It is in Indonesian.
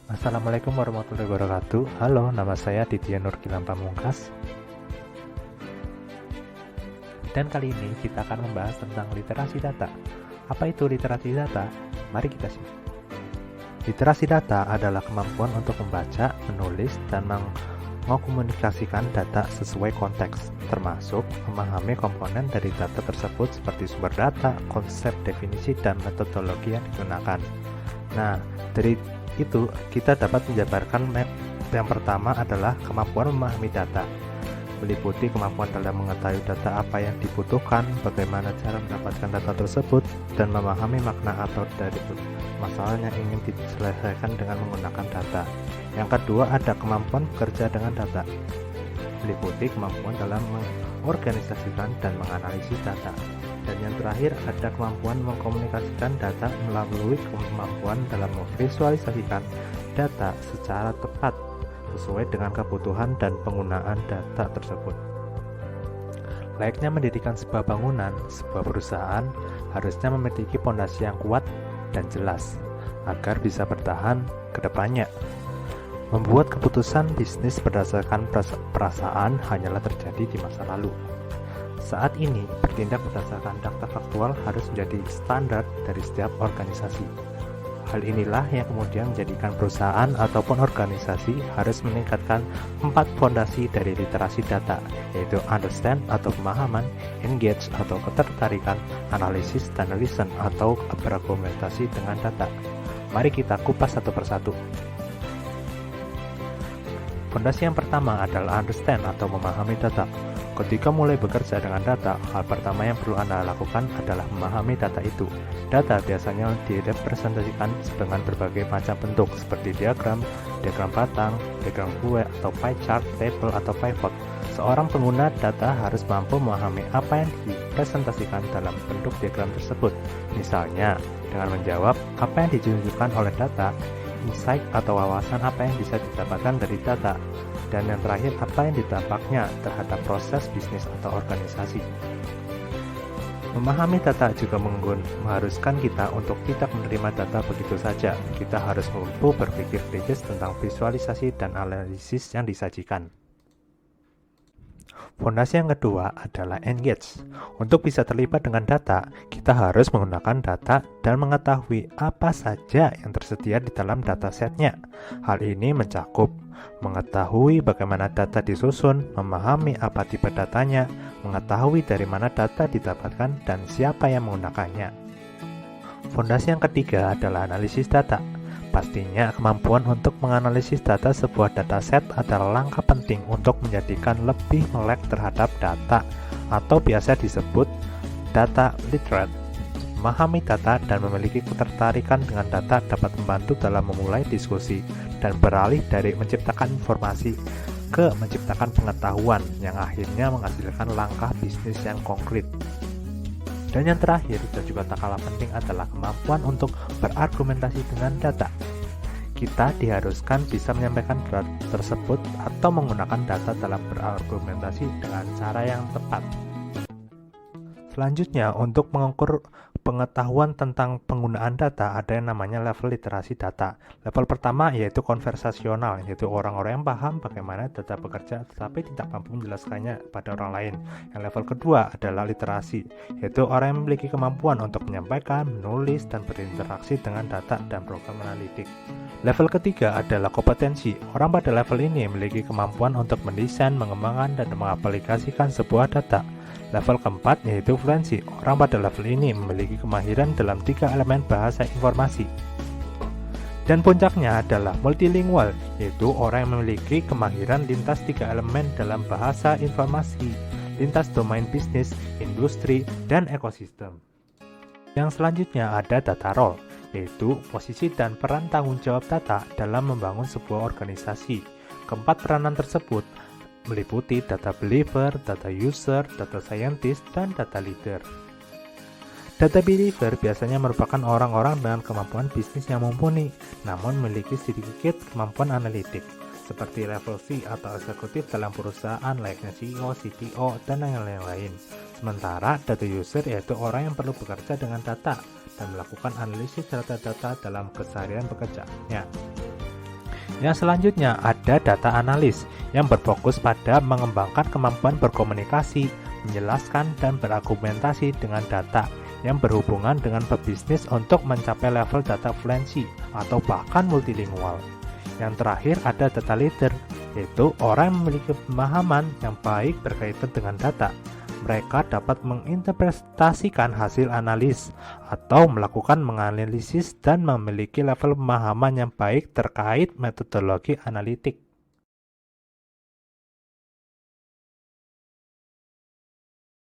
Assalamualaikum warahmatullahi wabarakatuh. Halo, nama saya Ditya Nurkilan Pamungkas. Dan kali ini kita akan membahas tentang literasi data. Apa itu literasi data? Mari kita simak. Literasi data adalah kemampuan untuk membaca, menulis, dan mengkomunikasikan data sesuai konteks, termasuk memahami komponen dari data tersebut seperti sumber data, konsep, definisi, dan metodologi yang digunakan. Nah, dari itu kita dapat menjabarkan yang pertama adalah kemampuan memahami data, meliputi kemampuan dalam mengetahui data apa yang dibutuhkan, bagaimana cara mendapatkan data tersebut, dan memahami makna atau dari masalah yang ingin diselesaikan dengan menggunakan data. Yang kedua ada kemampuan bekerja dengan data, meliputi kemampuan dalam mengorganisasikan dan menganalisis data. Dan yang terakhir ada kemampuan mengkomunikasikan data melalui kemampuan dalam memvisualisasikan data secara tepat sesuai dengan kebutuhan dan penggunaan data tersebut. Layaknya mendirikan sebuah bangunan, sebuah perusahaan harusnya memiliki fondasi yang kuat dan jelas agar bisa bertahan ke depannya. Membuat keputusan bisnis berdasarkan perasaan hanyalah terjadi di masa lalu. Saat ini, bertindak berdasarkan data faktual harus menjadi standar dari setiap organisasi. Hal inilah yang kemudian menjadikan perusahaan ataupun organisasi harus meningkatkan 4 fondasi dari literasi data, yaitu understand atau pemahaman, engage atau ketertarikan, analisis, dan listen atau berargumentasi dengan data. Mari kita kupas satu persatu. Fondasi yang pertama adalah understand atau memahami data. Ketika mulai bekerja dengan data, hal pertama yang perlu Anda lakukan adalah memahami data itu. Data biasanya direpresentasikan dengan berbagai macam bentuk seperti diagram batang, diagram kue, atau pie chart, table, atau pivot. Seorang pengguna data harus mampu memahami apa yang dipresentasikan dalam bentuk diagram tersebut. Misalnya, dengan menjawab apa yang ditunjukkan oleh data, insight atau wawasan apa yang bisa didapatkan dari data, dan yang terakhir apa yang dampaknya terhadap proses bisnis atau organisasi. Memahami data juga mengharuskan kita untuk tidak menerima data begitu saja. Kita harus mampu berpikir kritis tentang visualisasi dan analisis yang disajikan. Fondasi yang kedua adalah engage. Untuk bisa terlibat dengan data, kita harus menggunakan data dan mengetahui apa saja yang tersedia di dalam datasetnya. Hal ini mencakup mengetahui bagaimana data disusun, memahami apa tipe datanya, mengetahui dari mana data didapatkan, dan siapa yang menggunakannya. Fondasi yang ketiga adalah analisis data. Pastinya kemampuan untuk menganalisis data sebuah dataset adalah langkah penting untuk menjadikan lebih melek terhadap data atau biasa disebut data literate. Memahami data dan memiliki ketertarikan dengan data dapat membantu dalam memulai diskusi dan beralih dari menciptakan informasi ke menciptakan pengetahuan yang akhirnya menghasilkan langkah bisnis yang konkret. Dan yang terakhir dan juga tak kalah penting adalah kemampuan untuk berargumentasi dengan data. Kita diharuskan bisa menyampaikan data tersebut atau menggunakan data dalam berargumentasi dengan cara yang tepat. Selanjutnya, untuk mengukur pengetahuan tentang penggunaan data, ada yang namanya level literasi data. Level pertama yaitu konversasional, yaitu orang-orang yang paham bagaimana data bekerja tetapi tidak mampu menjelaskannya pada orang lain. Yang level kedua adalah literasi, yaitu orang yang memiliki kemampuan untuk menyampaikan, menulis, dan berinteraksi dengan data dan program analitik. Level ketiga adalah kompetensi. Orang pada level ini memiliki kemampuan untuk mendesain, mengembangkan, dan mengaplikasikan sebuah data. Level keempat yaitu fluensi. Orang pada level ini memiliki kemahiran dalam 3 elemen bahasa informasi. Dan puncaknya adalah multilingual, yaitu orang yang memiliki kemahiran lintas 3 elemen dalam bahasa informasi, lintas domain bisnis, industri, dan ekosistem. Yang selanjutnya ada data role, yaitu posisi dan peran tanggung jawab data dalam membangun sebuah organisasi. Keempat peranan tersebut meliputi data believer, data user, data scientist, dan data leader. Data believer biasanya merupakan orang-orang dengan kemampuan bisnis yang mumpuni, namun memiliki sedikit kemampuan analitik, seperti level C atau eksekutif dalam perusahaan layaknya CEO, CTO, dan yang lain-lain. Sementara data user yaitu orang yang perlu bekerja dengan data dan melakukan analisis data-data dalam keseharian pekerjaannya. Yang selanjutnya ada data analis yang berfokus pada mengembangkan kemampuan berkomunikasi, menjelaskan dan berargumentasi dengan data yang berhubungan dengan pebisnis untuk mencapai level data fluency atau bahkan multilingual. Yang terakhir ada data leader, yaitu orang yang memiliki pemahaman yang baik berkaitan dengan data. Mereka dapat menginterpretasikan hasil analis atau melakukan menganalisis dan memiliki level pemahaman yang baik terkait metodologi analitik.